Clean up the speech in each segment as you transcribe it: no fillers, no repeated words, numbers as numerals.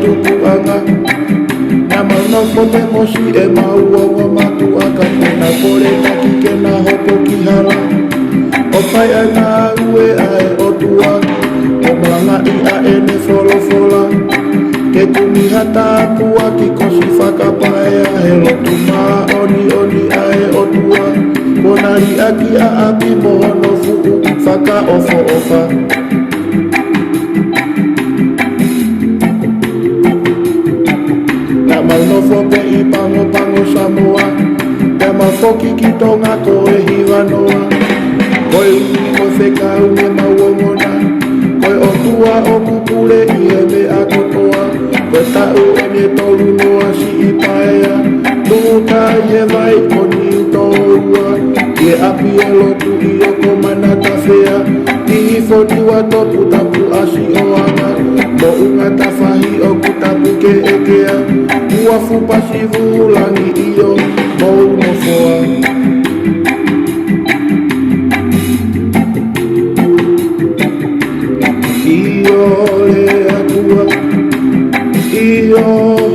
tupuanga na manoko te mosi e mauongo matuaka na kore taki ke na hopo ki hala o pai ana ue ae o tua o malanga I a ene folo fola ke tumi hata apua ki kosi whakapae a he lotu maa oni oni ae o tua konari aki a api mohono fuku whaka ofo ofa Malnofo pe I pango pango Samoa Te mafoki ki tonga ko e hiwanoa Koe uni ko wheka une mauongona Koe o tua o kukule I e me a kotoa Koe tau e me tolu noa si I paea Tuka I e vai o ni utoua I e api e lotu I o komana tawhea I hifo niwa topu tapu asi o anga Mo unga tawhahi o kutapu ke ekea Ua fupa sivu langi iyo Mou no foa Iyo le atua Iyo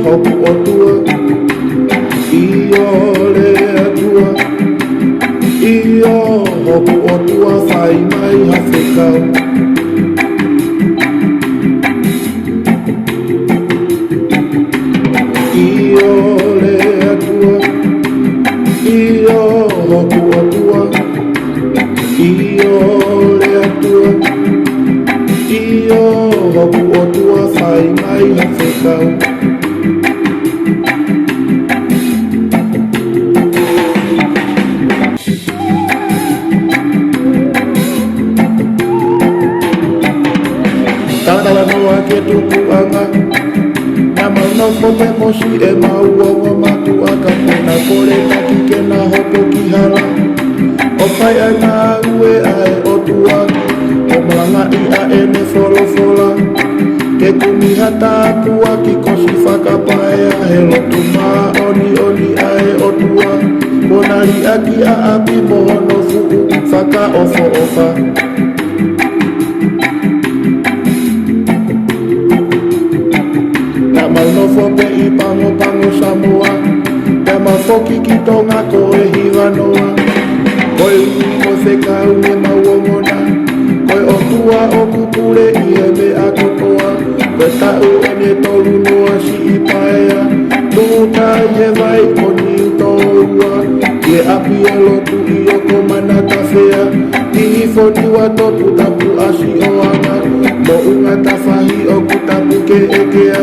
hopu o tua Iyo le atua Iyo hopu o tua Whai mai hawhekau Iyo le atua Iyo hopu o tua Iyo le atua Iyo hopu o tua Whai mai hawhekau Tadala noa ke tupuanga Na manoko pe mosi e mauongo matuaka Na kore taki ke na hopo ki hala O pai ana ue ae o tua O malanga I a ene folo fola Ke tumi hata apua ki kosi whakapae a he lotu maa oni oni ae o tua Konari aki a api mohono fuku whaka ofo ofa Malnofo pe I pango pango Samoa Te mafoki ki tonga ko e hiwanoa Koe uni ko wheka une mauongona Koe o tua o kukule I e me a kotoa Koe tau e me tolu noa si I paea Tuka I e vai o ni utoua I e api e lotu I o komana tawhea I hifo niwa topu tapu asi o anga Mo unga tawhahi o kutapu ke ekea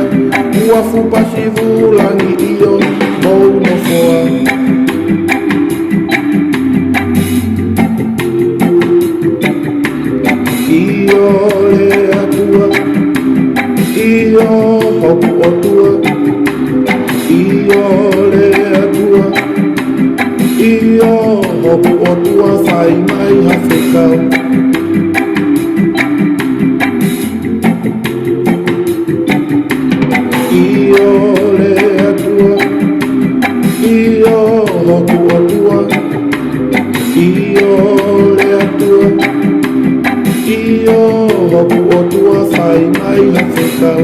Ua fupa sivu langi iyo Mou no foa Iyo le atua Iyo hopu o tua Iyo le atua Iyo hopu o tua Whai mai hawhekau Iyo le atua Iyo hopu o tua Iyo le atua Iyo hopu o tua Whai mai hawhekau